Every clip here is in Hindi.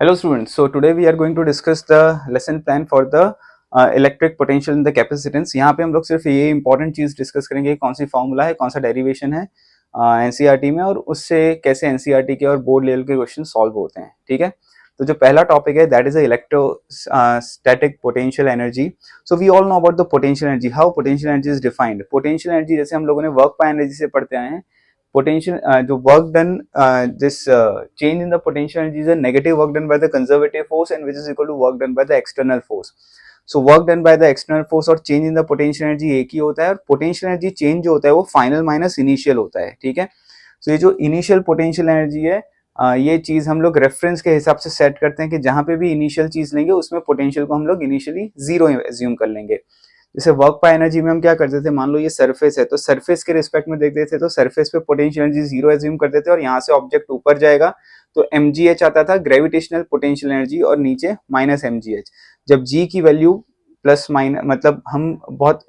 Hello students, so today we are going to discuss the lesson plan for the electric potential in the capacitance। यहाँ पे हम लोग सिर्फ ये इंपॉर्टेंट चीज डिस्कस करेंगे कौन सी फॉर्मूला है, कौन सा डेरिवेशन है एनसीईआरटी में और उससे कैसे एनसीईआरटी के और बोर्ड लेवल के क्वेश्चन सॉल्व होते हैं। ठीक है, तो जो पहला टॉपिक है that is electrostatic potential energy. So we all know about the potential energy, how potential energy is defined. Potential energy जैसे हम लोगों ने वर्क बाय एनर्जी से पढ़ते आए हैं, potential जो work done this change in the potential energy is a negative work done by the conservative force and which is equal to work done by the external force। so work done by the external force और change in the potential energy एक ही होता है और potential energy change जो होता है वो final minus initial होता है। ठीक है, so ये जो initial potential energy है ये चीज हम लोग रेफरेंस के हिसाब से सेट करते हैं कि जहां पे भी इनिशियल चीज लेंगे उसमें पोटेंशियल को हम लोग इनिशियली जीरो एज्यूम कर लेंगे। जैसे वर्क बाय एनर्जी में हम क्या करते थे, मान लो ये सरफेस है तो सरफेस के रिस्पेक्ट में देखते थे तो सरफेस पे पोटेंशियल एनर्जी जीरो एज्यूम करते थे और यहाँ से ऑब्जेक्ट ऊपर जाएगा तो mgh आता था ग्रेविटेशनल पोटेंशियल एनर्जी और नीचे माइनस mgh। जब g की वैल्यू प्लस माइनस मतलब हम बहुत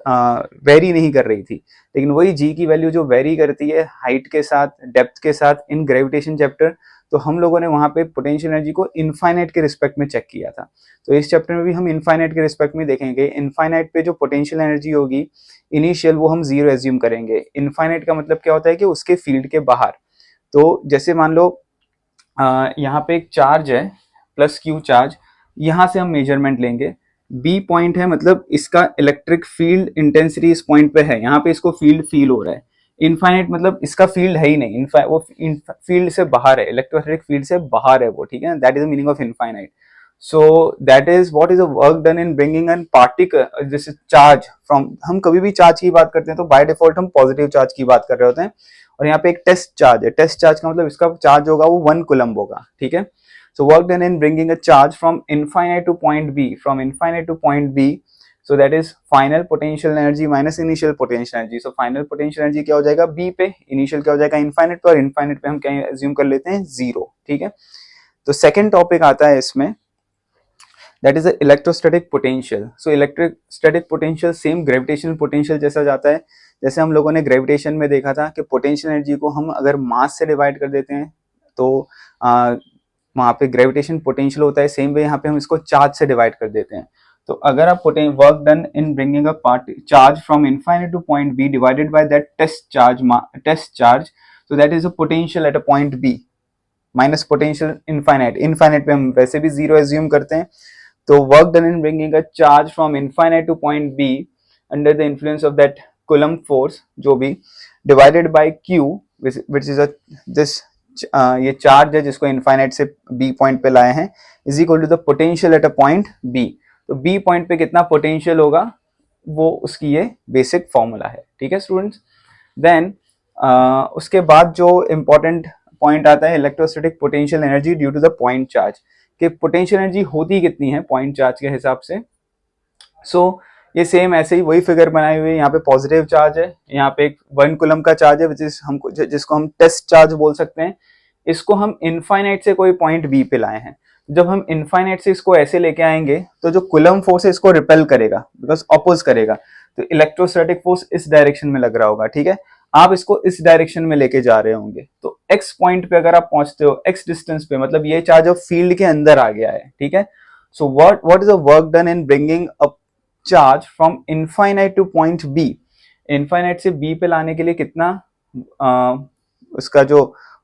वेरी नहीं कर रही थी, लेकिन वही g की वैल्यू जो वेरी करती है हाइट के साथ डेप्थ के साथ इन ग्रेविटेशन चैप्टर, तो हम लोगों ने वहां पे पोटेंशियल एनर्जी को इनफाइनाइट के रिस्पेक्ट में चेक किया था। तो इस चैप्टर में भी हम इनफाइनाइट के रिस्पेक्ट में देखेंगे। इनफाइनाइट पे जो पोटेंशियल एनर्जी होगी इनिशियल वो हम जीरो एज्यूम करेंगे। इनफाइनाइट का मतलब क्या होता है कि उसके फील्ड के बाहर। तो जैसे मान लो यहाँ पे एक चार्ज है प्लस क्यू चार्ज, यहाँ से हम मेजरमेंट लेंगे। बी पॉइंट है मतलब इसका इलेक्ट्रिक फील्ड इंटेंसिटी इस पॉइंट पे है, यहाँ पे इसको फील्ड फील हो रहा है। इनफाइनाइट मतलब इसका फील्ड है ही नहीं, वो फील्ड से बाहर है, इलेक्ट्रोस्टैटिक फील्ड से बाहर है वो। ठीक है, that is the meaning of infinite. So that is what is the work done in bringing an particle जैसे चार्ज फ्रॉम, हम कभी भी चार्ज की बात करते हैं तो बाय डिफॉल्ट हम पॉजिटिव चार्ज की बात कर रहे होते हैं और यहाँ पे एक टेस्ट चार्ज है। टेस्ट चार्ज का मतलब इसका चार्ज होगा वो 1 कूलम्ब होगा। ठीक है, so work done in bringing a charge from infinite to point b, from infinite to point b, so that is final potential energy minus initial potential energy। so final potential energy क्या हो जाएगा b पे, initial क्या हो जाएगा infinite पे, और infinite पे हम क्या assume कर लेते हैं जीरो। ठीक है, तो सेकंड टॉपिक आता है इसमें that is electrostatic potential. So electrostatic potential same gravitational potential जैसा जाता है। जैसे हम लोगों ने ग्रेविटेशन में देखा था कि पोटेंशियल एनर्जी को हम अगर मास से डिवाइड कर देते हैं तो वहां पे ग्रेविटेशन पोटेंशियल होता है, सेम वे यहाँ पे हम इसको चार्ज से डिवाइड कर देते हैं। तो अगर आप work done in bringing a charge from infinite to point B divided by that test charge, so that is a potential at a point b minus potential infinite पे हम वैसे भी जीरो एज्यूम करते हैं। तो work done in bringing a charge from infinite to point B under the influence of that Coulomb force जो भी divided by q which is a this ये चार्ज है जिसको इनफाइनाइट से बी पॉइंट पे लाए हैं is equal to the potential at a point B. तो बी पॉइंट पे कितना पोटेंशियल होगा वो उसकी ये बेसिक फॉर्मूला है। ठीक है स्टूडेंट्स, देन उसके बाद जो इंपॉर्टेंट पॉइंट आता है electrostatic potential energy due to the point charge, कि पोटेंशियल एनर्जी होती कितनी है पॉइंट चार्ज के हिसाब से। सो ये सेम ऐसे ही वही फिगर बनाई हुई है, यहाँ पे पॉजिटिव चार्ज है, यहाँ पे एक 1 कूलम्ब का चार्ज है जिसको हम टेस्ट चार्ज बोल सकते हैं। इसको हम इनफाइनाइट से कोई पॉइंट बी पे लाए हैं। जब हम इनफाइनाइट से इसको ऐसे लेके आएंगे तो जो कूलम्ब फोर्स है इसको रिपेल करेगा, बिकॉज अपोज करेगा, तो इलेक्ट्रोस्टैटिक फोर्स इस डायरेक्शन में लग रहा होगा। ठीक है, आप इसको इस डायरेक्शन में लेके जा रहे होंगे तो एक्स पॉइंट पे अगर आप पहुंचते हो एक्स डिस्टेंस पे, मतलब ये चार्ज ऑफ फील्ड के अंदर आ गया है। ठीक है, so what is the work done in bringing a charge from infinite to point B. Infinite से बी पे लाने के लिए कितना उसका जो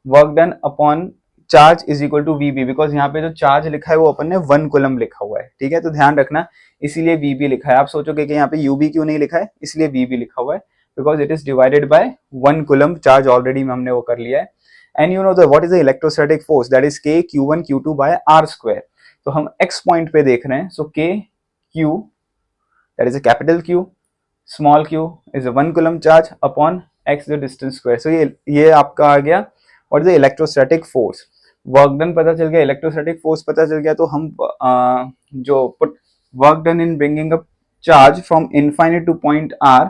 work done upon charge is equal to VB, because यहाँ पे जो चार्ज लिखा है वो अपन ने 1 कूलम्ब लिखा हुआ है। ठीक है, तो ध्यान रखना इसीलिए वीबी लिखा है। आप सोचोगे कि यहाँ पे यूबी क्यों नहीं लिखा है, इसलिए वीबी लिखा हुआ है because it is divided by 1 Coulomb charge, already हमने वो कर लिया है। And you know the what is the electrostatic force that is k q1 q2 by r square. तो हम x पॉइंट पे देख रहे हैं, सो k q that is a capital Q, small q is a 1 coulomb charge upon x the distance square। so ये आपका आ गया what is the electrostatic force। Work done पता चल गया, इलेक्ट्रोस्टैटिक फोर्स पता चल गया, तो हम जो work done in bringing up charge from infinite to point r,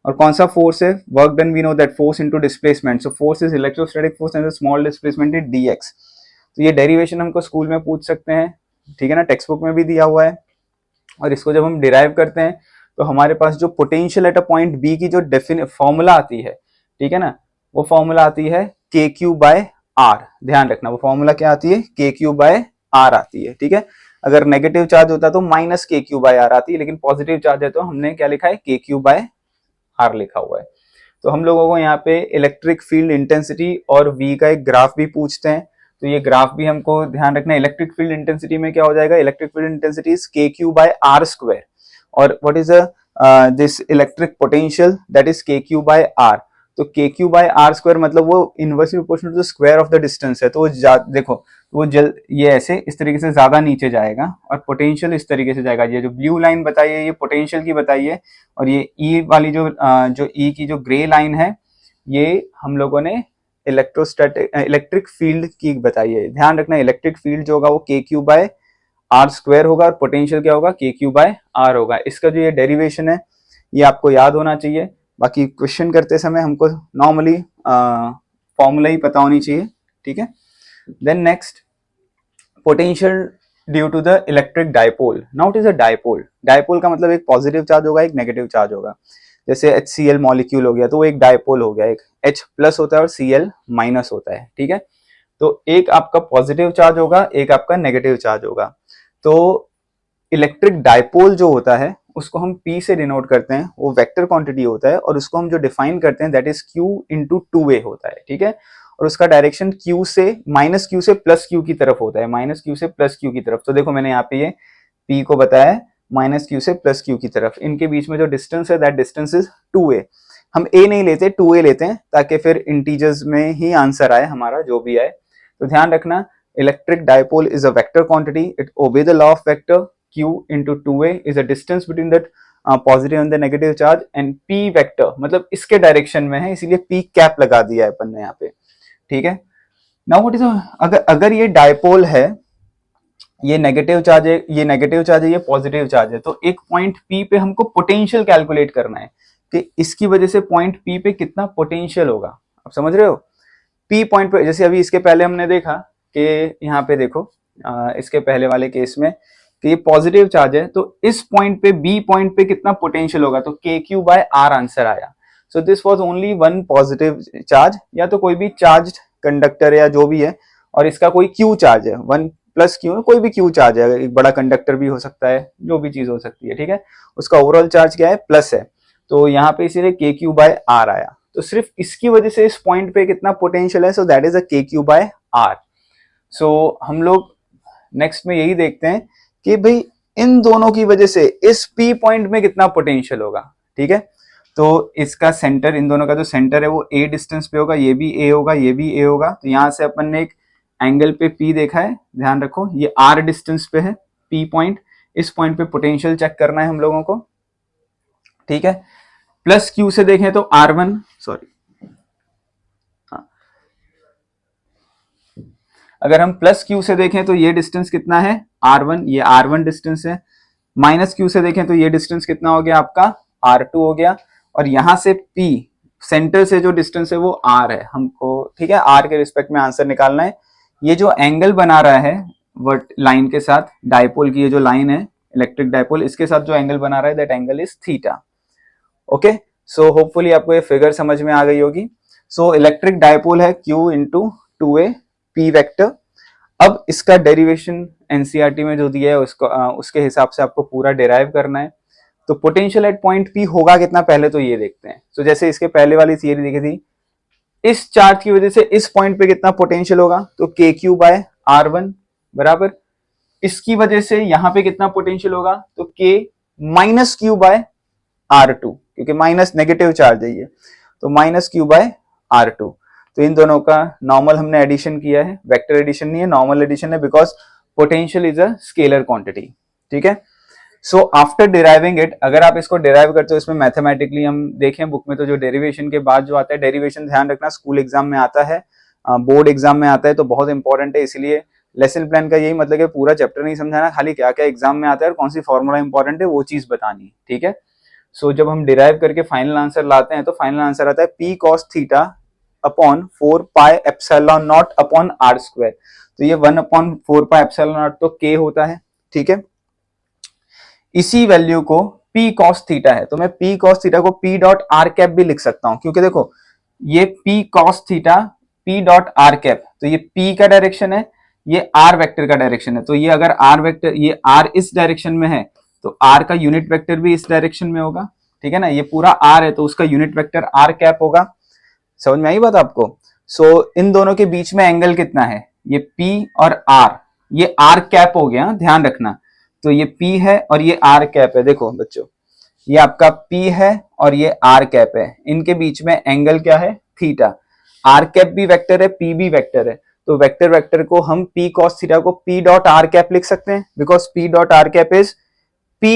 और कौन सा फोर्स है work done, we know that force into displacement, so force is electrostatic force and the small displacement is dx। तो ये डेरिवेशन हमको स्कूल में पूछ सकते हैं, ठीक है ना, टेक्स्ट बुक में भी दिया हुआ है। और इसको जब हम डिराइव करते हैं तो हमारे पास जो potential at a point B की जो फॉर्मूला आती है, ठीक है ना, वो फॉर्मूला आती है के क्यू बाय आर। ध्यान रखना वो फॉर्मूला क्या आती है, के क्यू बाय आर आती है, ठीक है। अगर नेगेटिव चार्ज होता तो माइनस के क्यू बाय आर आती है, लेकिन पॉजिटिव चार्ज है तो हमने क्या लिखा है, के क्यू बाय आर लिखा हुआ है। तो हम लोगों को यहाँ पे इलेक्ट्रिक फील्ड इंटेंसिटी और वी का एक ग्राफ भी पूछते हैं, तो ये ग्राफ भी हमको ध्यान रखना है। इलेक्ट्रिक फील्ड इंटेंसिटी में क्या हो जाएगा, electric field intensity is K Q by R square, और what is this electric potential, that is K Q by R. तो K Q by R square मतलब वो inversely proportional to the square of the distance है, तो वो देखो वो ये ऐसे इस तरीके से ज्यादा नीचे जाएगा, और पोटेंशियल इस तरीके से जाएगा। ये जो ब्लू लाइन बताई है ये पोटेंशियल की बताई है, और ये ई वाली जो ई की जो ग्रे लाइन है ये हम लोगों ने इलेक्ट्रिक फील्ड की बताई है। ध्यान रखना, इलेक्ट्रिक फील्ड जो होगा वो के क्यू बाय आर स्क्वायर होगा, और पोटेंशियल क्या होगा, के क्यू बाय आर होगा। इसका जो ये डेरिवेशन है ये आपको याद होना चाहिए। बाकी क्वेश्चन करते समय हमको नॉर्मली फॉर्मूला ही पता होनी चाहिए, ठीक है। Then next, potential due to the electric dipole. Now it is a dipole. Dipole का मतलब एक पॉजिटिव चार्ज होगा, एक नेगेटिव चार्ज होगा। जैसे HCl मॉलिक्यूल हो गया तो वो एक डायपोल हो गया, एक H प्लस होता है और Cl माइनस होता है, ठीक है। तो एक आपका पॉजिटिव चार्ज होगा, एक आपका नेगेटिव चार्ज होगा। तो इलेक्ट्रिक डायपोल जो होता है उसको हम P से डिनोट करते हैं, वो वेक्टर क्वांटिटी होता है, और उसको हम जो डिफाइन करते हैं that is Q into 2a होता है, ठीक है। और उसका डायरेक्शन Q से माइनस Q से प्लस Q की तरफ होता है, माइनस Q से प्लस Q की तरफ। तो देखो मैंने यहाँ पे ये P को बताया है माइनस Q से प्लस Q की तरफ। इनके बीच में जो डिस्टेंस है दैट डिस्टेंस इज 2a। हम a नहीं लेते, 2a लेते हैं, ताकि फिर इंटीजर्स में ही आंसर आए हमारा जो भी आए। तो ध्यान रखना, electric dipole is a vector quantity, it obey the law of vector. Q into 2a is a distance between that positive and the negative charge, and P vector मतलब इसके डायरेक्शन में है, इसीलिए P कैप लगा दिया है अपन ने यहाँ पे, ठीक है। नाउ व्हाट इज, अगर ये डायपोल है, ये नेगेटिव चार्ज है, ये नेगेटिव चार्ज है, ये पॉजिटिव चार्ज है, तो एक पॉइंट P पे हमको पोटेंशियल कैलकुलेट करना है कि इसकी वजह से पॉइंट P पे कितना पोटेंशियल होगा। आप समझ रहे हो, P पॉइंट पे, जैसे अभी इसके पहले हमने देखा कि यहाँ पे देखो इसके पहले वाले केस में कि ये पॉजिटिव चार्ज है, तो इस पॉइंट पे B पॉइंट पे कितना पोटेंशियल होगा, तो K Q by our answer आया। So this was only one positive charge, या तो कोई भी चार्ज कंडक्टर या जो भी है, और इसका कोई क्यू चार्ज है, वन प्लस क्यू, कोई भी क्यू चार्ज है, एक बड़ा कंडक्टर भी हो सकता है, जो भी चीज हो सकती है, ठीक है। उसका ओवरऑल चार्ज क्या है, प्लस है, तो यहाँ पे इसीलिए के क्यू बाय आर आया। तो सिर्फ इसकी वजह से इस पॉइंट पे कितना पोटेंशियल है, सो दैट इज अ के क्यू बाय आर। सो हम लोग नेक्स्ट में यही देखते हैं कि भाई इन दोनों की वजह से इस P पॉइंट में कितना पोटेंशियल होगा, ठीक है। तो इसका सेंटर, इन दोनों का जो सेंटर है वो A डिस्टेंस पे होगा, ये भी A होगा, ये भी A होगा। तो यहां से अपन ने एक एंगल पे P देखा है, ध्यान रखो ये R डिस्टेंस पे है P पॉइंट, इस पॉइंट पे पोटेंशियल चेक करना है हम लोगों को, ठीक है। प्लस Q से देखें तो R1, सॉरी, अगर हम प्लस Q से देखें तो ये डिस्टेंस कितना है, R1, ये R1 डिस्टेंस है। माइनस Q से देखें तो ये डिस्टेंस कितना हो गया आपका, R2 हो गया। और यहां से P सेंटर से जो डिस्टेंस है वो R है हमको, ठीक है। R के रिस्पेक्ट में आंसर निकालना है। ये जो एंगल बना रहा है वर्ट लाइन के साथ, डायपोल की ये जो लाइन है इलेक्ट्रिक डायपोल, इसके साथ जो एंगल बना रहा है that angle is theta. Okay, so hopefully आपको ये फिगर समझ में आ गई होगी। सो इलेक्ट्रिक डायपोल है Q into 2a P vector. अब इसका डेरिवेशन एनसीईआरटी में जो दिया है उसको उसके हिसाब से आपको पूरा डिराइव करना है। तो पोटेंशियल एट पॉइंट P होगा कितना, पहले तो ये देखते हैं। तो जैसे इसके पहले वाली थियरी देखी थी, इस चार्ज की वजह से इस पॉइंट पे कितना पोटेंशियल होगा, तो के क्यू बाय R1 बराबर, इसकी वजह से यहां पे कितना पोटेंशियल होगा, तो के माइनस क्यू बाय R2, क्योंकि माइनस नेगेटिव चार्ज है ये, तो माइनस क्यू बाय R2। तो इन दोनों का नॉर्मल हमने एडिशन किया है, वेक्टर एडिशन नहीं है, नॉर्मल एडिशन है, because potential is a scalar quantity, ठीक है। सो आफ्टर डिराइविंग इट, अगर आप इसको डिराइव करते हो इसमें मैथमेटिकली हम देखें बुक में, तो जो डेरिवेशन के बाद जो आता है, डेरिवेशन ध्यान रखना स्कूल एग्जाम में आता है, बोर्ड एग्जाम में आता है, तो बहुत इंपॉर्टेंट है। इसलिए लेसन प्लान का यही मतलब है पूरा चैप्टर नहीं समझाना, खाली क्या क्या एग्जाम में आता है और कौन सी फॉर्मूला इंपॉर्टेंट है वो चीज बतानी, ठीक है। सो जब हम डिराइव करके फाइनल आंसर लाते हैं तो फाइनल आंसर आता है P cos theta upon 4 pi epsilon not upon R square. तो ये 1 अपॉन 4 पाई एप्सिलॉन नॉट तो K होता है, ठीक है। इसी वैल्यू को P cos थीटा है, तो मैं P cos थीटा को P डॉट आर कैप भी लिख सकता हूं, क्योंकि देखो ये P cos theta P dot are cap, तो ये P का डायरेक्शन है, ये आर वेक्टर का डायरेक्शन है, तो ये अगर आर वेक्टर, ये आर इस डायरेक्शन में है तो आर का यूनिट वेक्टर भी इस डायरेक्शन में होगा, ठीक है ना। ये पूरा आर है तो उसका यूनिट वेक्टर आर कैप होगा। समझ में आई बात आपको? सो इन दोनों के बीच में एंगल कितना है, ये P और R, ये R कैप हो गया, ध्यान रखना। तो ये P है और ये R कैप है। देखो बच्चों, ये आपका P है और ये R कैप है, इनके बीच में एंगल क्या है, थीटा। R कैप भी वेक्टर है, P भी वेक्टर है, तो वेक्टर वेक्टर को हम P cos थीटा को P डॉट R कैप लिख सकते हैं, because P dot R cap is P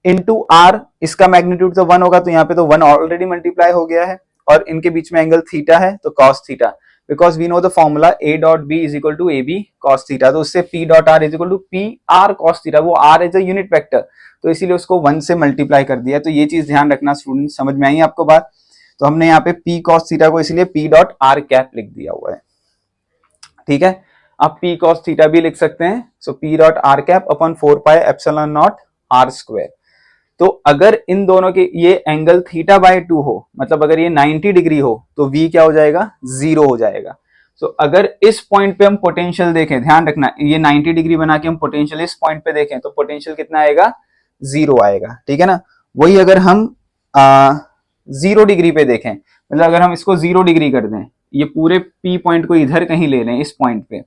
into R, इसका मैग्नीट्यूड तो 1 होगा, तो यहाँ पे तो 1 ऑलरेडी मल्टीप्लाई हो गया है, और इनके बीच में एंगल थीटा है तो cos theta, because we know the formula a dot b is equal to A B cos theta, तो उससे p dot r is equal to p r cos theta, वो r is a unit vector, तो इसीलिए उसको 1 से मल्टीप्लाई कर दिया। तो ये चीज ध्यान रखना स्टूडेंट, समझ में आई आपको बात? तो हमने यहाँ पे p cos थीटा को इसलिए p डॉट r कैप लिख दिया हुआ है, ठीक है। आप p cos थीटा भी लिख सकते हैं, सो p dot r cap upon 4 pi epsilon not r square. तो अगर इन दोनों के ये एंगल थीटा बाय 2 हो, मतलब अगर ये 90 डिग्री हो, तो v क्या हो जाएगा, 0 हो जाएगा। तो अगर इस पॉइंट पे हम पोटेंशियल देखें, ध्यान रखना, ये 90 डिग्री बना के हम पोटेंशियल इस पॉइंट पे देखें तो पोटेंशियल कितना आएगा, 0 आएगा, ठीक है ना। वही अगर हम 0 डिग्री पे देखें, मतलब अगर हम इसको 0 डिग्री कर दें, ये पूरे p पॉइंट को इधर कहीं ले लें इस पॉइंट पे,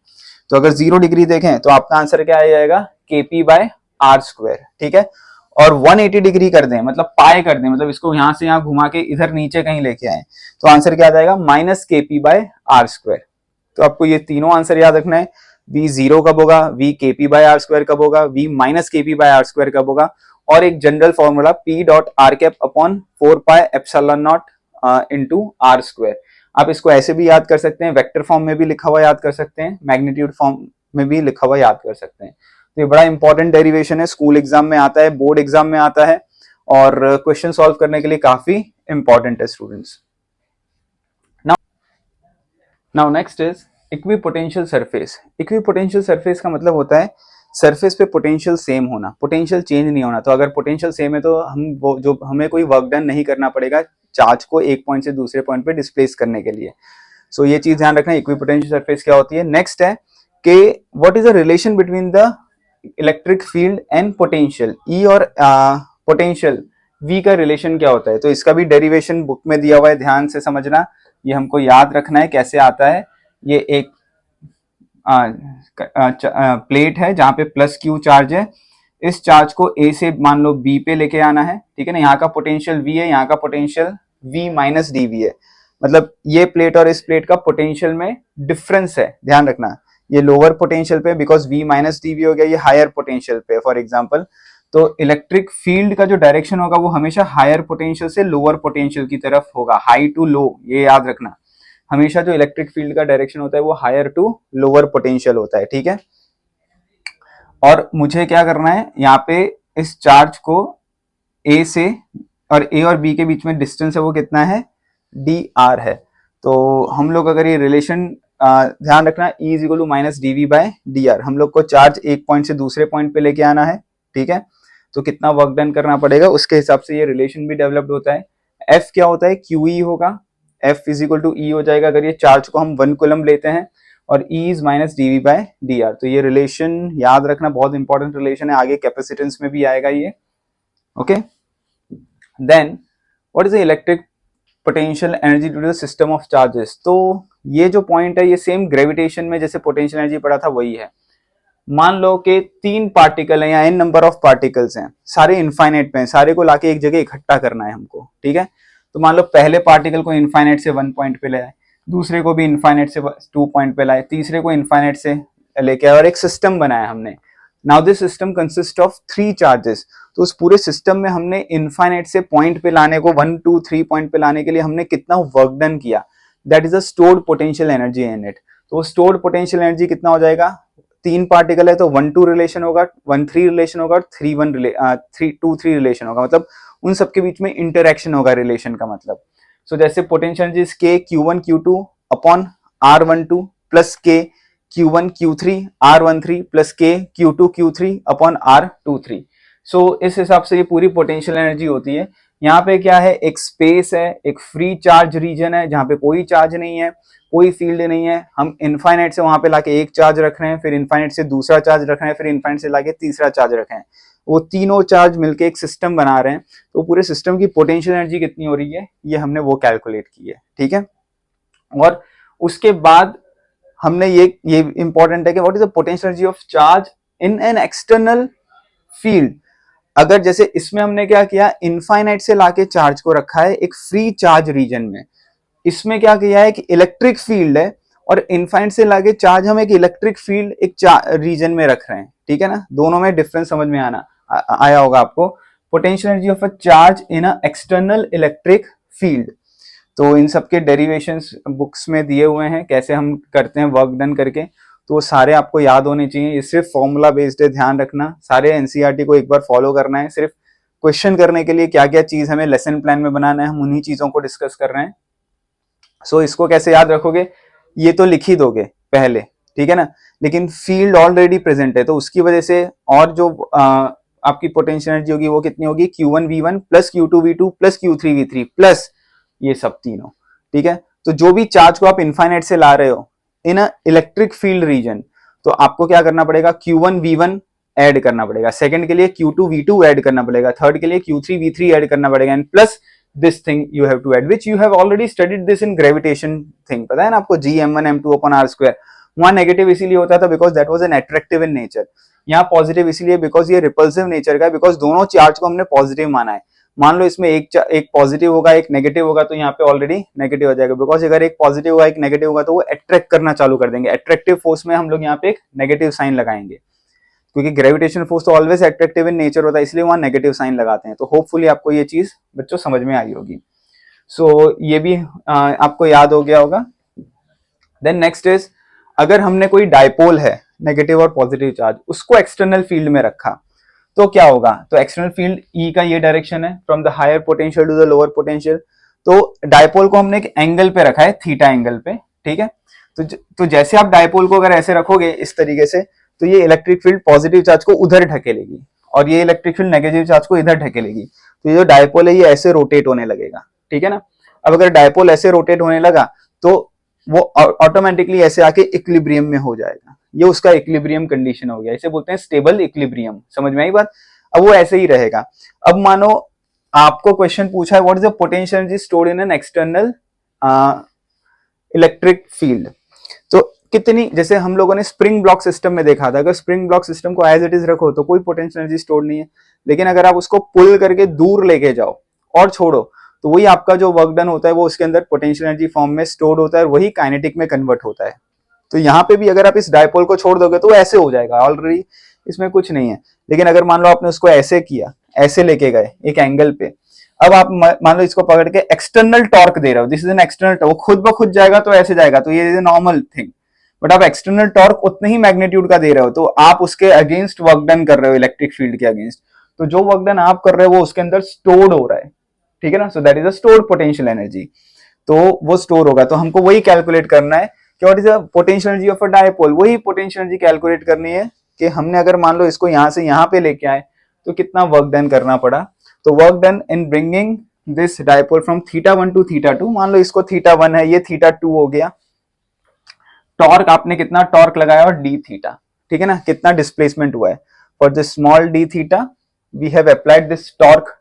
तो अगर 0 डिग्री देखें तो आपका आंसर क्या आ जाएगा, kp बाय r स्क्वायर, ठीक है। और 180 डिग्री कर दें, मतलब पाए कर दें, मतलब इसको यहां से यहां घुमा के इधर नीचे कहीं लेके आए, तो आंसर क्या आ जाएगा, minus kp by r square. तो आपको ये तीनों आंसर याद रखना है, v 0 कब होगा, v kp by r square कब होगा, v minus kp by r square कब होगा, और एक general formula p dot r cap upon 4 pi epsilon not into r square. आप इसको ऐसे भी याद कर सकते हैं, वेक्टर फॉर्म में भी लिखा हुआ याद कर सकते हैं, मैग्नीट्यूड फॉर्म में भी लिखा हुआ याद कर सकते हैं। तो ये बड़ा इंपॉर्टेंट डेरिवेशन है, स्कूल एग्जाम में आता है, बोर्ड एग्जाम में आता है, और क्वेश्चन सॉल्व करने के लिए काफी इंपॉर्टेंट है students. Now next is equipotential surface. Equipotential surface का मतलब होता है सरफेस पे पोटेंशियल सेम होना, पोटेंशियल चेंज नहीं होना। तो अगर पोटेंशियल सेम है तो हम वो जो हमें कोई वर्क डन नहीं करना पड़ेगा चार्ज को एक पॉइंट से दूसरे पॉइंट पे डिस्प्लेस करने के लिए। सो ये चीज ध्यान रखना, इक्विपोटेंशियल सरफेस क्या होती है। नेक्स्ट है कि what is the relation between the electric field and potential, E और पोटेंशियल वी का रिलेशन क्या होता है। तो इसका भी डेरिवेशन बुक में दिया हुआ है, ध्यान से समझना, ये हमको याद रखना है कैसे आता है। ये एक प्लेट है जहां पे प्लस क्यू चार्ज है, इस चार्ज को ए से मान लो बी पे लेके आना है, ठीक है ना। यहाँ का पोटेंशियल वी है, यहाँ का potential V minus D V है, मतलब ये प्लेट और इस प्लेट का पोटेंशियल में डिफरेंस है, ध्यान रखना। ये लोअर पोटेंशियल पे because V minus D V हो गया, ये हायर पोटेंशियल पे फॉर एग्जाम्पल। तो इलेक्ट्रिक फील्ड का जो डायरेक्शन होगा वो हमेशा हायर पोटेंशियल से लोअर पोटेंशियल की तरफ होगा, हाई टू लो, ये याद रखना। हमेशा जो इलेक्ट्रिक फील्ड का डायरेक्शन होता है वो हायर टू लोअर पोटेंशियल होता है, ठीक है। और मुझे क्या करना है, यहाँ पे इस चार्ज को ए से और ए और बी के बीच में डिस्टेंस है वो कितना है, डी आर है। तो हम लोग अगर ये रिलेशन ध्यान रखना, E is equal to minus D V by D R, हम लोग को चार्ज एक पॉइंट से दूसरे पॉइंट पे लेके आना है, ठीक है। तो कितना वर्क डन करना पड़ेगा उसके हिसाब से ये रिलेशन भी डेवलप्ड होता है। एफ क्या होता है, क्यू ई होगा, एफ इज इक्वल टू ई हो जाएगा अगर ये चार्ज को हम 1 कूलम लेते हैं, और E is minus D V by D R. तो ये रिलेशन याद रखना, बहुत इंपॉर्टेंट रिलेशन है, आगे कैपेसिटेंस में भी आएगा ये, okay. Then what is the electric potential energy due to the system of charges. तो ये जो पॉइंट है ये सेम ग्रेविटेशन में जैसे पोटेंशियल एनर्जी पढ़ा था वही है। मान लो कि 3 पार्टिकल हैं या n नंबर ऑफ पार्टिकल्स हैं, सारे इनफाइनाइट पे हैं, सारे को लाके एक जगह इकट्ठा करना है हमको, ठीक है। तो मान लो पहले पार्टिकल को इनफाइनाइट से 1 पॉइंट पे ले आए, दूसरे को भी इनफाइनाइट से 2 पॉइंट पे लाए, तीसरे को इनफाइनाइट से लेके आए, और एक सिस्टम बनाया हमने। Now this system consist of 3 charges. तो उस पूरे सिस्टम में हमने इनफाइनाइट से पॉइंट पे लाने को 1 2 3 पॉइंट पे लाने के लिए हमने कितना वर्क डन किया, that is a stored potential energy in it. तो स्टोर्ड पोटेंशियल एनर्जी कितना हो जाएगा, 3 पार्टिकल है तो 1-2 रिलेशन होगा, 1-3 रिलेशन होगा, 3-1 रिलेशन होगा, मतलब उन सबके बीच में इंटरेक्शन होगा रिलेशन का मतलब। सो जैसे पोटेंशियल एनर्जी के Q1 Q2 upon R12 plus के Q1 Q3 R13 प्लस के Q2 Q3 अपॉन R23। सो इस हिसाब से ये पूरी पोटेंशियल एनर्जी होती है। यहाँ पे क्या है, एक स्पेस है, एक फ्री चार्ज रीजन है जहाँ पे कोई चार्ज नहीं है, कोई फील्ड नहीं है। हम इनफाइनाइट से वहां पे लाके एक चार्ज रख रहे हैं, फिर इनफाइनाइट से दूसरा चार्ज रख रहे हैं, फिर इनफाइनाइट से लाके तीसरा चार्ज रख रहे हैं। वो तीनों चार्ज मिलके एक सिस्टम बना रहे हैं। तो पूरे सिस्टम की पोटेंशियल एनर्जी कितनी हो रही है, ये हमने वो कैलकुलेट की है, ठीक है। और उसके बाद हमने ये इंपॉर्टेंट है कि what is the potential energy of charge in an external field. अगर जैसे इसमें हमने क्या किया, इनफाइनाइट से लाके चार्ज को रखा है एक फ्री चार्ज रीजन में। इसमें क्या किया है कि इलेक्ट्रिक फील्ड है और इनफाइनाइट से लाके चार्ज हम एक इलेक्ट्रिक फील्ड एक रीजन में रख रहे हैं, ठीक है ना। दोनों में डिफरेंस समझ में आया होगा आपको। Potential energy of a charge in a external electric field. तो इन सब के डेरिवेशंस बुक्स में दिए हुए हैं, कैसे हम करते हैं वर्क डन करके। तो वो सारे आपको याद होने चाहिए। ये सिर्फ फॉर्मूला बेस्ड है, ध्यान रखना। सारे एनसीईआरटी को एक बार फॉलो करना है। सिर्फ क्वेश्चन करने के लिए क्या क्या चीज हमें लेसन प्लान में बनाना है, हम उन्हीं चीजों को डिस्कस कर रहे हैं। सो इसको कैसे याद रखोगे, ये तो लिख ही दोगे पहले, ठीक है ना। लेकिन फील्ड ऑलरेडी प्रेजेंट है तो उसकी वजह से और जो आपकी पोटेंशियल एनर्जी होगी वो कितनी होगी, Q1V1 plus Q2V2 plus Q3V3 plus ये सब तीनों, ठीक है। तो जो भी चार्ज को आप इनफाइनाइट से ला रहे हो इन अ इलेक्ट्रिक फील्ड रीजन, तो आपको क्या करना पड़ेगा, Q1V1 ऐड करना पड़ेगा, सेकंड के लिए Q2V2 ऐड करना पड़ेगा, थर्ड के लिए Q3V3 ऐड करना पड़ेगा, and plus this thing you have to add, which you have already studied this in gravitation thing। पता है ना आपको, Gm1m2 upon r square। वहां नेगेटिव इसीलिए होता था because that was an attractive in nature. यहाँ पॉजिटिव इसीलिए बिकॉज ये रिपल्सिव नेचर का है, बिकॉज दोनों चार्ज को हमने पॉजिटिव माना है। मान लो इसमें एक पॉजिटिव होगा एक नेगेटिव होगा, तो यहाँ पे ऑलरेडी नेगेटिव हो जाएगा, बिकॉज अगर एक पॉजिटिव होगा एक नेगेटिव होगा तो वो अट्रैक्ट करना चालू कर देंगे। अट्रैक्टिव फोर्स में हम लोग यहाँ पे एक नेगेटिव साइन लगाएंगे, क्योंकि ग्रेविटेशन फोर्स तो ऑलवेज अट्रैक्टिव इन नेचर होता है, इसलिए वहां नेगेटिव साइन लगाते हैं। तो होपफुली आपको ये चीज बच्चों समझ में आई होगी। सो ये भी आपको याद हो गया होगा। देन नेक्स्ट इज, अगर हमने कोई डायपोल है नेगेटिव और पॉजिटिव चार्ज, उसको एक्सटर्नल फील्ड में रखा तो क्या होगा। तो एक्सटर्नल फील्ड ई का ये डायरेक्शन है, from the higher potential to the lower potential. तो डायपोल को हमने एक एंगल पे रखा है, थीटा एंगल पे, ठीक है। तो जैसे आप डायपोल को अगर ऐसे रखोगे इस तरीके से, तो ये इलेक्ट्रिक फील्ड पॉजिटिव चार्ज को उधर ढकेलेगी और ये इलेक्ट्रिक फील्ड नेगेटिव चार्ज को इधर ढकेलेगी। तो ये जो डायपोल है ये ऐसे रोटेट होने लगेगा, ठीक है ना। अब अगर डायपोल ऐसे रोटेट होने लगा तो वो ऑटोमेटिकली ऐसे आके इक्विलिब्रियम में हो जाएगा। ये उसका इक्विलिब्रियम कंडीशन हो गया, इसे बोलते हैं स्टेबल इक्विलिब्रियम। समझ में आई बात। अब वो ऐसे ही रहेगा। अब मानो आपको क्वेश्चन पूछा है what is the potential energy stored in an external electric field. तो कितनी, जैसे हम लोगों ने स्प्रिंग ब्लॉक सिस्टम में देखा था, अगर स्प्रिंग ब्लॉक सिस्टम को एज इट इज रखो तो कोई पोटेंशियल एनर्जी स्टोर नहीं है। लेकिन अगर आप उसको पुल करके दूर लेके जाओ और छोड़ो, तो वही आपका जो वर्क डन होता है वो उसके अंदर पोटेंशियल एनर्जी फॉर्म में स्टोर्ड होता है, वही काइनेटिक में कन्वर्ट होता है। तो यहाँ पे भी अगर आप इस डायपोल को छोड़ दोगे तो ऐसे हो जाएगा, ऑलरेडी इसमें कुछ नहीं है। लेकिन अगर मान लो आपने उसको ऐसे किया, ऐसे लेके गए एक एंगल पे, अब आप मान लो इसको पकड़ के एक्सटर्नल टॉर्क दे रहे हो, this is an external torque, वो खुद ब खुद जाएगा तो ऐसे जाएगा, तो ये is a normal thing. But आप एक्सटर्नल टॉर्क उतने ही मैग्नीट्यूड का दे रहे हो, तो आप उसके अगेंस्ट वर्क डन कर रहे हो, इलेक्ट्रिक फील्ड के अगेंस्ट। तो जो वर्क डन आप कर रहे हो वो उसके अंदर स्टोर्ड हो रहा है, ठीक है ना। सो that is a stored potential energy. तो वो स्टोर होगा, तो हमको वही कैलकुलेट करना है कि what is the potential energy of a dipole. वही पोटेंशियल एनर्जी कैलकुलेट करनी है कि हमने अगर मान लो इसको यहां से यहां पे लेके आए तो कितना वर्क डन करना पड़ा। तो work done in bringing this dipole from θ1 to θ2, मान लो इसको θ1 है, ये θ2 हो गया। टॉर्क आपने कितना टॉर्क लगाया और डी थीटा, ठीक है ना, कितना डिस्प्लेसमेंट हुआ है। For this small D theta we have applied this torque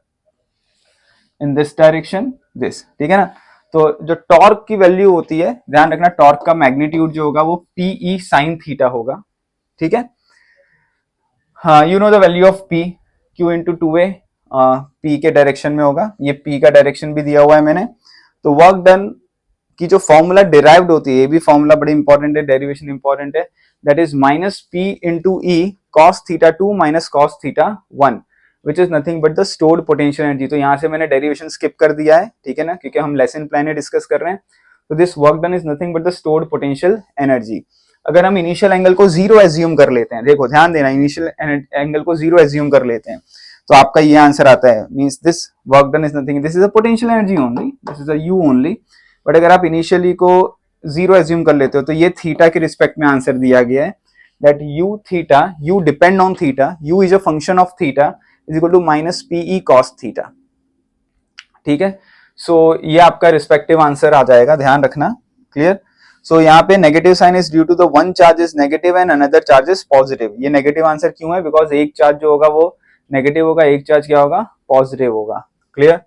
in this direction, this, ठीक है ना। तो जो टॉर्क की वैल्यू होती है, ध्यान रखना, टॉर्क का मैग्नीट्यूड जो होगा वो पीई साइन थीटा होगा, ठीक है। हाँ, you know the value of P, Q into two A, P के डायरेक्शन में होगा। ये पी का डायरेक्शन भी दिया हुआ है मैंने। तो वर्क डन की जो फॉर्मूला डिराइव्ड होती है, ये भी फॉर्मूला बड़ी इंपॉर्टेंट है, डेरिवेशन इंपॉर्टेंट है। That is minus P into E cos θ2 minus cos θ1, which is nothing but the stored potential energy. तो यहाँ से मैंने डेरिवेशन स्किप कर दिया है, ठीक है ना, क्योंकि हम लेसन प्लान में डिस्कस कर रहे हैं। तो this work done is nothing but the stored potential energy. अगर हम इनिशियल एंगल को जीरो एज्यूम कर लेते हैं, देखो ध्यान देना, इनिशियल एंगल को जीरो एज्यूम कर लेते हैं, तो आपका ये आंसर आता है, means this work done is nothing, this is a potential energy only, this is a you only. But अगर आप इनिशियली को जीरो एज्यूम कर लेते हो तो ये थीटा के रिस्पेक्ट में आंसर दिया गया है, that U theta, U depend on theta, U is a function of theta is equal to minus PE cos theta. ठीक है। सो ये आपका रिस्पेक्टिव आंसर आ जाएगा, ध्यान रखना, क्लियर। सो यहाँ पे negative sign is due to the one charge is negative and another charge is positive. ये नेगेटिव आंसर क्यों है? बिकॉज एक चार्ज जो होगा वो नेगेटिव होगा, एक चार्ज क्या होगा? पॉजिटिव होगा, क्लियर।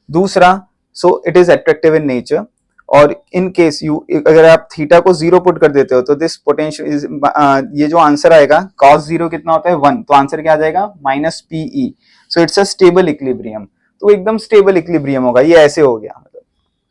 दूसरा, so it is attractive in nature, और इन केस यू, अगर आप थीटा को 0 पुट कर देते हो तो दिस पोटेंशियल इज, ये जो आंसर आएगा cos 0 कितना होता है? 1, तो आंसर क्या आ जाएगा? Minus PE. So it's a stable equilibrium, तो एकदम स्टेबल इक्विलिब्रियम होगा। ये ऐसे हो गया, मतलब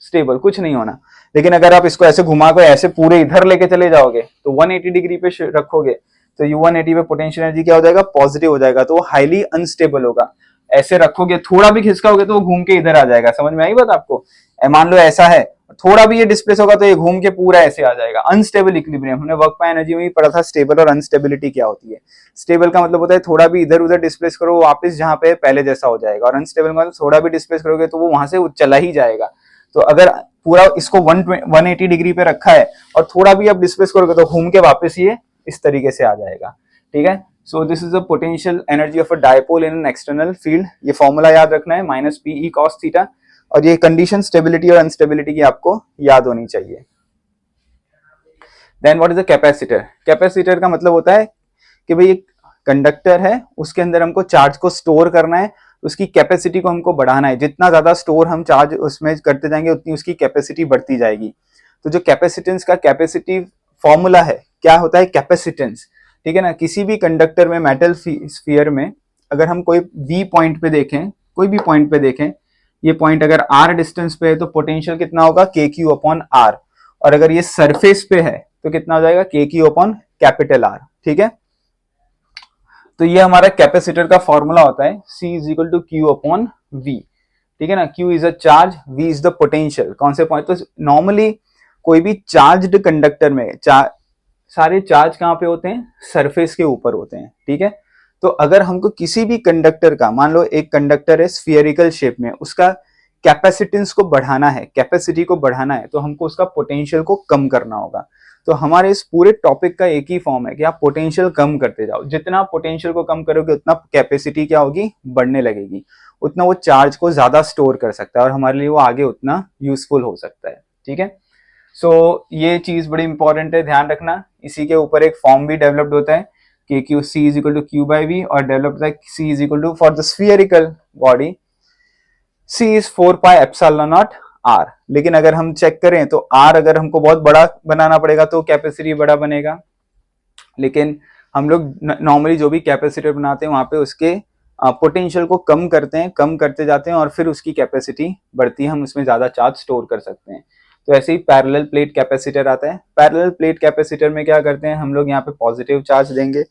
स्टेबल, कुछ नहीं होना। लेकिन अगर आप इसको ऐसे घुमा कर ऐसे पूरे इधर लेके चले जाओगे तो 180 डिग्री पे रखोगे तो यू 180 पे पोटेंशियल एनर्जी क्या हो जाएगा? पॉजिटिव हो जाएगा, तो वो हाईली अनस्टेबल होगा। ऐसे रखोगे, थोड़ा भी खिसकाओगे तो वो घूम के इधर आ जाएगा। समझ में आई बात आपको? मान लो ऐसा है, थोड़ा भी ये डिस्प्लेस होगा तो ये घूम के पूरा ऐसे आ जाएगा। अनस्टेबल इक्विलिब्रियम, हमने वर्क बाय एनर्जी में ही पढ़ा था स्टेबल और अनस्टेबिलिटी क्या होती है। स्टेबल का मतलब होता है थोड़ा भी इधर उधर डिस्प्लेस करो वापस जहां पे पहले जैसा हो जाएगा, और अनस्टेबल का मतलब थोड़ा भी डिस्प्लेस करोगे तो वो वहां से चला ही जाएगा। तो अगर पूरा इसको 180 डिग्री पे रखा है और थोड़ा भी आप डिस्प्लेस करोगे तो घूम के वापस ये इस तरीके से आ जाएगा, ठीक है। So this is the potential energy of a dipole in an external field. ये फॉर्मूला याद रखना है, माइनस पीई कॉस थीटा, और ये कंडीशन स्टेबिलिटी और अनस्टेबिलिटी की आपको याद होनी चाहिए। Then what is the capacitor? Capacitor का मतलब होता है कि भाई एक कंडक्टर है, उसके अंदर हमको चार्ज को स्टोर करना है, उसकी कैपेसिटी को हमको बढ़ाना है। जितना ज्यादा स्टोर हम चार्ज उसमें करते जाएंगे उतनी उसकी कैपेसिटी बढ़ती जाएगी। तो जो कैपेसिटेंस का कैपेसिटी फॉर्मूला है, क्या होता है? कैपेसिटेंस, ठीक है ना। किसी भी कंडक्टर में, मेटल स्फीयर में, अगर हम कोई वी पॉइंट पे देखें, कोई भी पॉइंट पे देखें, ये पॉइंट अगर आर डिस्टेंस पे है तो पोटेंशियल कितना होगा? के क्यू अपॉन आर, और अगर ये सरफेस पे है तो कितना हो जाएगा? के क्यू अपॉन कैपिटल आर, ठीक है। तो ये हमारा कैपेसिटर का फॉर्मूला होता है, C is equal to Q upon V, ठीक है ना। Q is a charge, V is the potential. कौन से पॉइंट? तो नॉर्मली कोई भी चार्ज्ड कंडक्टर में सारे चार्ज कहाँ पे होते हैं? सरफेस के ऊपर होते हैं, ठीक है। तो अगर हमको किसी भी कंडक्टर का, मान लो एक कंडक्टर है स्फीयरिकल शेप में, उसका कैपेसिटेंस को बढ़ाना है, कैपेसिटी को बढ़ाना है, तो हमको उसका पोटेंशियल को कम करना होगा। तो हमारे इस पूरे टॉपिक का एक ही फॉर्म है कि आप पोटेंशियल कम करते जाओ। जितना पोटेंशियल को कम करोगे उतना कैपेसिटी क्या होगी? बढ़ने लगेगी, उतना वो चार्ज को ज्यादा स्टोर कर सकता है और हमारे लिए वो आगे उतना यूजफुल हो सकता है, ठीक है। सो ये चीज बड़ी इंपॉर्टेंट है, ध्यान रखना। इसी के ऊपर एक फॉर्म भी डेवलप्ड होता है कि Q C is equal to Q by V, और डेवलप होता है C is equal to, for the spherical body C is 4 pi epsilon naught R. लेकिन अगर हम चेक करें तो आर अगर हमको बहुत बड़ा बनाना पड़ेगा तो कैपेसिटी बड़ा बनेगा, लेकिन हम लोग नॉर्मली जो भी कैपेसिटर बनाते हैं वहां पे उसके पोटेंशियल को कम करते हैं, कम करते जाते हैं, और फिर उसकी कैपेसिटी बढ़ती है, हम उसमें ज्यादा चार्ज स्टोर कर सकते हैं। तो ऐसे ही पैरेलल प्लेट कैपेसिटर आता है। पैरेलल प्लेट कैपेसिटर में क्या करते हैं हम लोग? यहाँ पे पॉजिटिव चार्ज देंगे,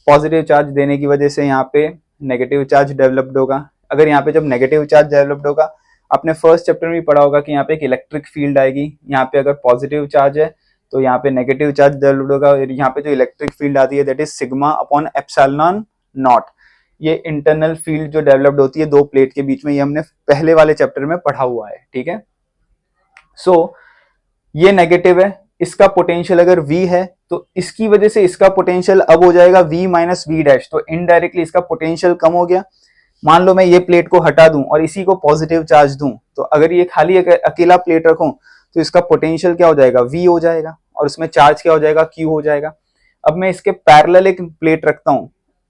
पॉजिटिव चार्ज देने की वजह से यहाँ पे नेगेटिव चार्ज डेवलप्ड होगा। अगर यहाँ पे जब नेगेटिव चार्ज डेवलप्ड होगा, आपने फर्स्ट चैप्टर में भी पढ़ा होगा कि यहाँ पे एक इलेक्ट्रिक फील्ड आएगी। यहाँ पे अगर पॉजिटिव चार्ज है तो यहाँ पे नेगेटिव चार्ज डेवलप्ड होगा, और यहाँ पे जो इलेक्ट्रिक फील्ड आती है that is sigma upon epsilon not. ये इंटरनल फील्ड जो डेवलप्ड होती है दो प्लेट के बीच में, ये हमने पहले वाले चैप्टर में पढ़ा हुआ है, ठीक है। सो ये नेगेटिव है, इसका पोटेंशियल अगर V है तो इसकी वजह से इसका पोटेंशियल अब हो जाएगा V माइनस वी डैश, तो इनडायरेक्टली इसका पोटेंशियल कम हो गया। मान लो मैं ये प्लेट को हटा दूं और इसी को पॉजिटिव चार्ज दूं, तो अगर ये खाली अकेला प्लेट रखूं तो इसका पोटेंशियल क्या हो जाएगा? V हो जाएगा, और उसमें चार्ज क्या हो जाएगा? Q हो जाएगा। अब मैं इसके पैरेलल एक प्लेट रखता हूं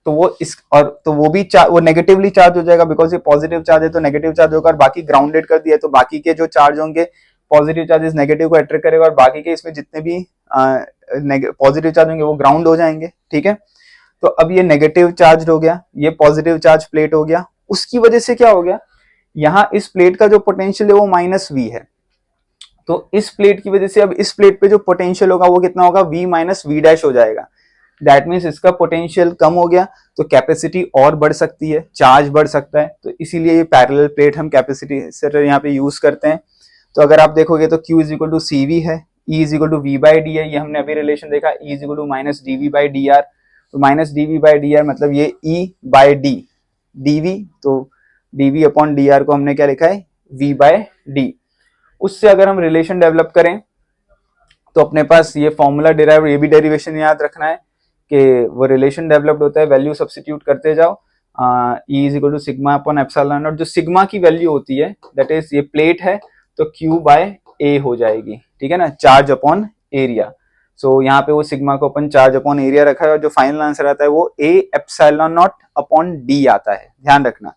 तो वो इस, और तो वो भी वो नेगेटिवली चार्ज हो जाएगा, बिकॉज ये पॉजिटिव चार्ज है तो नेगेटिव चार्ज होगा, और बाकी ग्राउंडेड कर दिया तो बाकी के जो चार्ज होंगे पॉजिटिव चार्जेस नेगेटिव को अट्रैक्ट करेगा, और बाकी के इसमें जितने भी पॉजिटिव चार्ज होंगे वो ग्राउंड हो जाएंगे, ठीक है। तो अब ये नेगेटिव चार्ज हो गया, ये पॉजिटिव चार्ज प्लेट हो गया। उसकी वजह से क्या हो गया? यहाँ इस प्लेट का जो पोटेंशियल है वो माइनस वी है, तो इस प्लेट की वजह से अब इस प्लेट पे जो पोटेंशियल होगा वो कितना होगा? V माइनस वी डैश हो जाएगा। दैट मीन्स इसका पोटेंशियल कम हो गया तो कैपेसिटी और बढ़ सकती है, चार्ज बढ़ सकता है। तो इसीलिए ये पैरेलल प्लेट हम कैपेसिटर यहाँ पे यूज करते हैं। तो अगर आप देखोगे तो Q is equal to C V है, E is equal to V by D है, ये हमने अभी रिलेशन देखा, E is equal to minus D V by D R. तो minus D V by D R मतलब ये E by D, D V, तो D V upon D R को हमने क्या लिखा है? V by D. उससे अगर हम रिलेशन डेवलप करें तो अपने पास ये फॉर्मूला डिराइव, ये भी डेरिवेशन याद रखना है कि वो रिलेशन डेवलप्ड होता है, वैल्यू सब्स्टिट्यूट करते जाओ E is equal to sigma upon epsilon not. जो सिग्मा की वैल्यू होती है दैट इज ये प्लेट है तो क्यू बाय ए हो जाएगी, ठीक है ना, चार्ज अपॉन एरिया। सो यहाँ पे वो सिग्मा को अपन चार्ज अपॉन एरिया रखा है और जो फाइनल आंसर आता है वो A epsilon not upon D आता है, ध्यान रखना।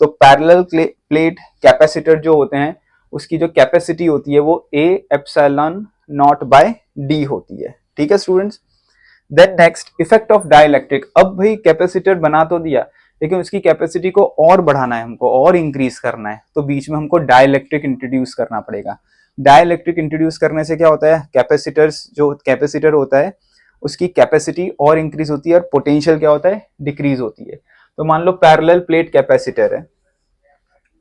तो पैरेलल प्लेट कैपेसिटर जो होते हैं उसकी जो कैपेसिटी होती है वो A epsilon not by D होती है, ठीक है students. Then next effect of dielectric. अब भाई कैपेसिटर बना तो दिया लेकिन उसकी कैपेसिटी को और बढ़ाना है हमको, और इंक्रीज करना है, तो बीच में हमको डाइलेक्ट्रिक इंट्रोड्यूस करना पड़ेगा। डाइलेक्ट्रिक इंट्रोड्यूस करने से क्या होता है, कैपेसिटर्स जो कैपेसिटर होता है उसकी कैपेसिटी और इंक्रीज होती है और पोटेंशियल क्या होता है, डिक्रीज होती है। तो मान लो पैरेलल प्लेट कैपेसिटर है,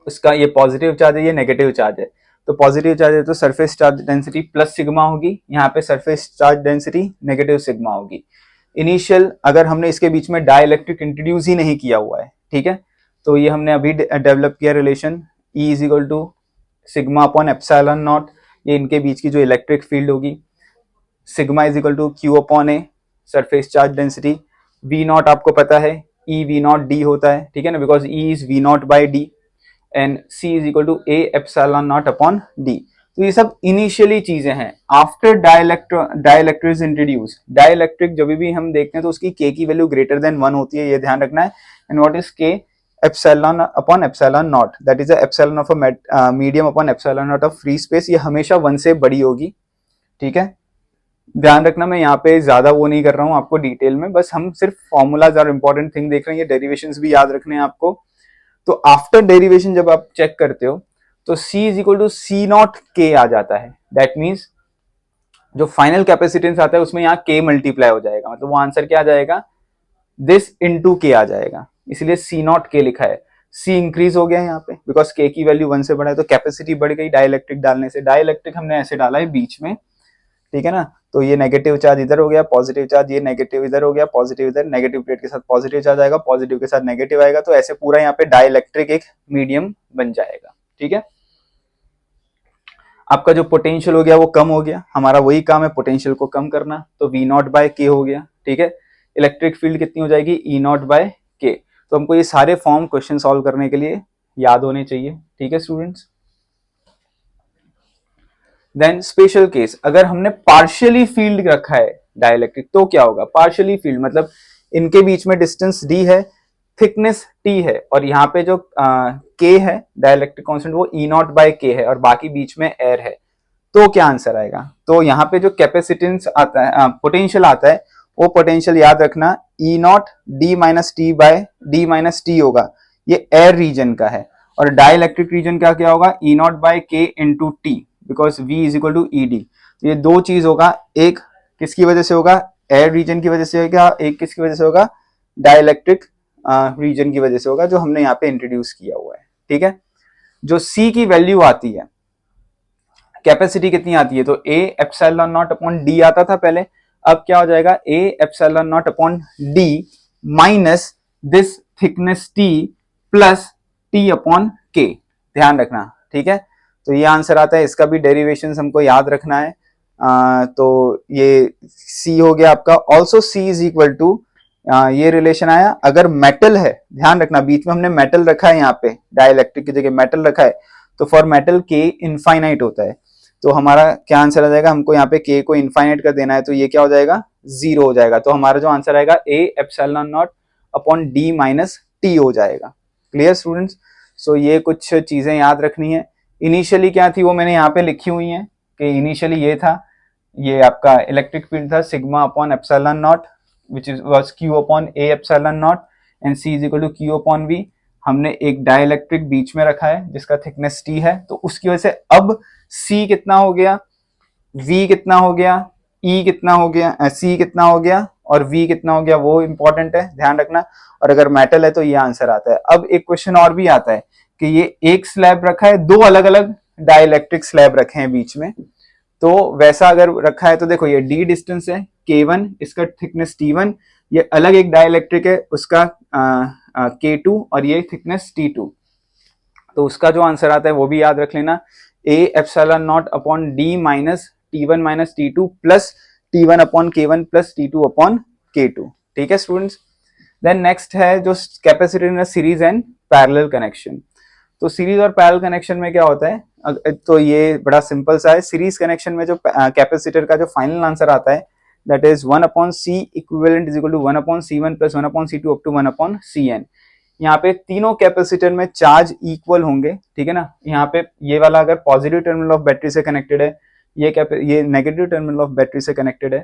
उसका ये पॉजिटिव चार्ज है, ये नेगेटिव चार्ज है। तो पॉजिटिव चार्ज है तो surface charge density plus sigma होगी, यहाँ पे surface charge density negative sigma होगी। इनिशियल अगर हमने इसके बीच में डाइलेक्ट्रिक इंट्रोड्यूस ही नहीं किया हुआ है, ठीक है, तो ये हमने अभी डेवलप किया relation E is equal to sigma upon epsilon not, ये इनके बीच की जो इलेक्ट्रिक फील्ड होगी। Sigma is equal to Q upon A surface charge density. V not आपको पता है ई वी नॉट डी होता है, ठीक है ना, because E is V not by D and C is equal to A epsilon not upon D. तो ये सब इनिशियली चीजें हैं। After dielectric is introduce, dielectric जब भी हम देखते हैं तो उसकी K की वैल्यू ग्रेटर देन 1 होती है, ये ध्यान रखना है। And what is K, epsilon upon epsilon not, that is epsilon of a medium upon epsilon not of free space, ये हमेशा 1 से बड़ी होगी, ठीक है। ध्यान रखना मैं यहाँ पे ज्यादा वो नहीं कर रहा हूँ आपको डिटेल में, बस हम सिर्फ फॉर्मूलाज और इंपॉर्टेंट थिंग देख रहे हैं, ये डेरिवेशंस भी याद रखने हैं आपको। तो आफ्टर डेरिवेशन जब आप चेक करते हो तो C is equal to C not K आ जाता है। दैट मीन्स जो फाइनल कैपेसिटेंस आता है उसमें यहाँ K मल्टीप्लाई हो जाएगा, मतलब वो आंसर क्या आ जाएगा, दिस इनटू K आ जाएगा, इसलिए C नॉट K लिखा है। C इंक्रीज हो गया यहाँ पे बिकॉज K की वैल्यू 1 से बढ़ा है तो कैपेसिटी बढ़ गई डाइलेक्ट्रिक डालने से। डाइलेक्ट्रिक हमने ऐसे डाला है बीच में, ठीक है ना, तो ये नेगेटिव चार्ज इधर हो गया, पॉजिटिव चार्ज ये नेगेटिव इधर हो गया, पॉजिटिव इधर, नेगेटिव प्लेट के साथ पॉजिटिव चार्ज आएगा, पॉजिटिव के साथ नेगेटिव आएगा, तो ऐसे पूरा यहाँ पे डाइलेक्ट्रिक एक मीडियम बन जाएगा, ठीक है। आपका जो पोटेंशियल हो गया वो कम हो गया, हमारा वही काम है पोटेंशियल को कम करना, तो V नॉट बाय के हो गया, ठीक है। इलेक्ट्रिक फील्ड कितनी हो जाएगी, E नॉट बाय के। तो हमको ये सारे फॉर्म क्वेश्चन सॉल्व करने के लिए याद होने चाहिए, ठीक है स्टूडेंट्स। देन स्पेशल केस, अगर हमने पार्शियली फील्ड रखा है डाइलेक्ट्रिक तो क्या होगा, पार्शियली फील्ड मतलब इनके बीच में डिस्टेंस d है, थिकनेस t है और यहाँ पे जो k है डाइलेक्ट्रिक कांस्टेंट वो E नॉट बाय के है और बाकी बीच में एयर है, तो क्या आंसर आएगा। तो यहाँ पे जो कैपेसिटेंस आता है, पोटेंशियल आता है, वो पोटेंशियल याद रखना E not D minus T by D minus T होगा, ये एयर रीजन का है। और डाइलेक्ट्रिक रीजन का क्या होगा, E not by K into T, because V is equal to E D. ये दो चीज होगा, एक किसकी वजह से होगा, एयर रीजन की वजह से होगा, एक किसकी वजह से होगा, डाइलेक्ट्रिक रीजन की वजह से होगा, जो हमने यहाँ पे इंट्रोड्यूस किया हुआ है, ठीक है। जो C की वैल्यू आती है, कैपेसिटी कितनी आती है, तो A epsilon not upon D आता था पहले, अब क्या हो जाएगा A epsilon not upon D minus this thickness T plus T upon K, ध्यान रखना, ठीक है। तो ये आंसर आता है, इसका भी डेरिवेशन हमको याद रखना है। तो ये C हो गया आपका। Also C is equal to, ये रिलेशन आया अगर मेटल है, ध्यान रखना बीच में हमने मेटल रखा है, यहाँ पे डाइलेक्ट्रिक की जगह मेटल रखा है, तो फॉर मेटल K इनफाइनाइट होता है, तो हमारा क्या आंसर आ जाएगा, हमको यहाँ पे K को इनफाइनाइट कर देना है, तो ये क्या हो जाएगा, 0 हो जाएगा। तो हमारा जो आंसर आएगा A epsilon not upon D minus T हो जाएगा। Clear students. सो ये कुछ चीजें याद रखनी है। इनिशियली क्या थी वो मैंने यहाँ पे लिखी हुई है कि इनिशियली ये था, ये आपका इलेक्ट्रिक फील्ड था sigma upon epsilon not which is was q upon a epsilon naught and c is equal to q upon v। हमने एक डाइलेक्ट्रिक बीच में रखा है जिसका थिकनेस t है, तो उसकी वजह से अब c कितना हो गया, v कितना हो गया, e कितना हो गया, c कितना हो गया और v कितना हो गया, वो इंपॉर्टेंट है, ध्यान रखना। और अगर मेटल है तो ये आंसर आता है। अब एक क्वेश्चन और भी आता है कि ये एक स्लैब रखा है, दो अलग अलग डाइलेक्ट्रिक स्लैब रखे हैं बीच में, तो वैसा अगर रखा है तो देखो ये d डिस्टेंस है K1, इसका थिकनेस T1, ये अलग एक डाइलेक्ट्रिक है उसका K2 और ये थिकनेस T2, तो उसका जो आंसर आता है वो भी याद रख लेना, A epsilon not upon D minus T1 minus T2 plus T1 upon K1 plus T2 upon K2, ठीक है स्टूडेंट्स। देन नेक्स्ट है जो capacitor in series and parallel connection. तो सीरीज और पैरेलल कनेक्शन में क्या होता है, तो ये बड़ा सिंपल सा है। सीरीज कनेक्शन में जो कैपेसिटर का जो फाइनल आंसर आता है that is 1/C equivalent is equal to 1/C1 plus 1/C2 up to 1/Cn। यहाँ पे तीनों कैपेसिटर में चार्ज इक्वल होंगे, ठीक है ना। यहाँ पे ये वाला अगर पॉजिटिव टर्मिनल ऑफ बैटरी से कनेक्टेड है, ये नेगेटिव टर्मिनल ऑफ बैटरी से कनेक्टेड है,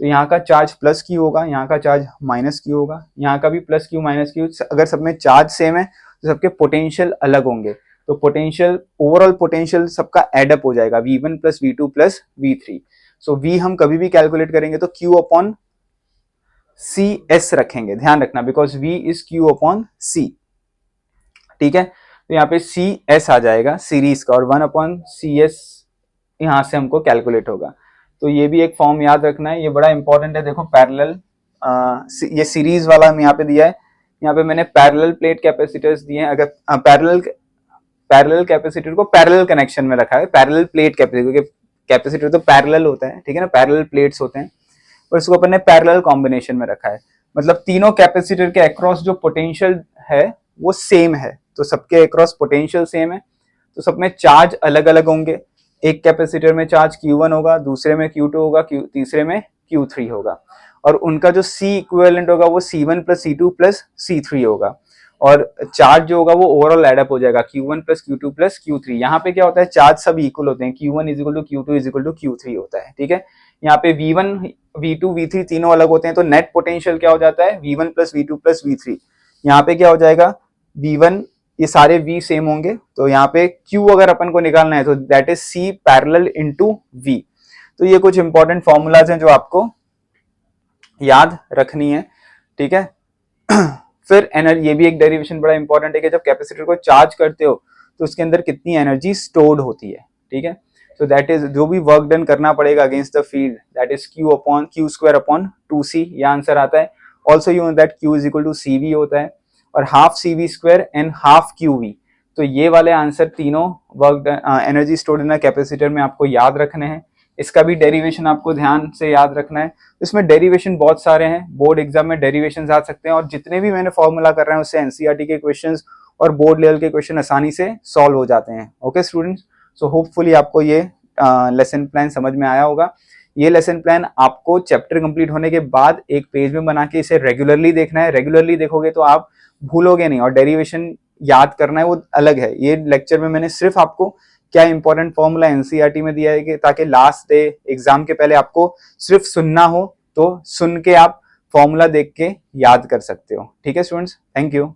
तो यहाँ का चार्ज प्लस क्यू होगा, यहाँ का चार्ज माइनस क्यू होगा, यहाँ का भी प्लस क्यू माइनस क्यू। अगर सब में चार्ज सेम है तो सबके पोटेंशियल अलग होंगे, तो पोटेंशियल ओवरऑल पोटेंशियल सबका एडअप हो जाएगा V1 plus V2 plus V3। सो V हम कभी भी कैलकुलेट करेंगे तो Q अपॉन सी एस रखेंगे, ध्यान रखना, because V is Q upon C, ठीक है। तो यहाँ पे सी एस आ जाएगा सीरीज का, और 1/CS यहाँ से हमको कैलकुलेट होगा। तो ये भी एक फॉर्म याद रखना है, ये बड़ा इंपॉर्टेंट है। देखो पैरेलल, ये सीरीज वाला हम यहाँ पे दिया है, यहाँ पे मैंने पैरेलल प्लेट कैपेसिटर्स दिए हैं। अगर पैरेलल कैपेसिटर को पैरेलल कनेक्शन में रखा है, पैरेलल प्लेट कैपेसिटर, क्योंकि कैपेसिटर तो पैरेलल होता है, ठीक है ना, पैरेलल प्लेट्स होते हैं, और इसको अपन ने पैरेलल कॉम्बिनेशन में रखा है। मतलब तीनों कैपेसिटर के अक्रॉस जो पोटेंशियल है वो सेम है, तो सबके अक्रॉस पोटेंशियल सेम है, तो सब में चार्ज अलग अलग होंगे। एक कैपेसिटर में चार्ज Q1 होगा, दूसरे में Q2 होगा, तीसरे में Q3 होगा, और उनका जो C इक्विवेलेंट होगा वो C1 plus C2 plus C3 होगा, और चार्ज जो होगा वो ओवरऑल एडअप हो जाएगा Q1 plus Q2 plus Q3। यहाँ पे क्या होता है, चार्ज सब इक्वल होते हैं, Q1 is equal to Q2 is equal to Q3 होता है, ठीक है। यहाँ पे V1 V2 V3 तीनों अलग होते हैं, तो नेट पोटेंशियल क्या हो जाता है, V1 plus V2 plus V3। यहाँ पे क्या हो जाएगा, V1, ये सारे V सेम होंगे, तो यहाँ पे Q अगर अपन को निकालना है तो that is C parallel into V। तो ये कुछ इंपॉर्टेंट फॉर्मूलाज हैं जो आपको याद रखनी है, ठीक है। फिर एनर्जी, ये भी एक डेरिवेशन बड़ा इंपॉर्टेंट है कि जब कैपेसिटर को चार्ज करते हो तो उसके अंदर कितनी एनर्जी स्टोर्ड होती है, ठीक है। तो दैट इज जो भी वर्क डन करना पड़ेगा against the field, that is Q square upon 2C, ये आंसर आता है। Also you know that Q is equal to CV होता है, और half CV square and half QV। तो ये वाले आंसर तीनों work energy stored in capacitor में आपको याद रखने हैं। इसका भी डेरिवेशन आपको ध्यान से याद रखना है। इसमें डेरिवेशन बहुत सारे हैं, बोर्ड एग्जाम में डेरिवेशन आ सकते हैं, और जितने भी मैंने फॉर्मूला कर रहे हैं उससे एनसीईआरटी के क्वेश्चंस और बोर्ड लेवल के क्वेश्चन आसानी से सॉल्व हो जाते हैं। ओके स्टूडेंट्स, सो होपफुली आपको ये लेसन प्लान समझ में आया होगा। ये लेसन प्लान आपको चैप्टर कंप्लीट होने के बाद एक पेज में बना के इसे रेगुलरली देखना है। रेगुलरली देखोगे तो आप भूलोगे नहीं, और डेरिवेशन याद करना है वो अलग है। ये लेक्चर में मैंने सिर्फ आपको क्या इंपॉर्टेंट फॉर्मूला एनसीईआरटी में दिया है कि ताकि लास्ट डे एग्जाम के पहले आपको सिर्फ सुनना हो, तो सुन के आप फॉर्मूला देख के याद कर सकते हो। ठीक है स्टूडेंट्स, थैंक यू।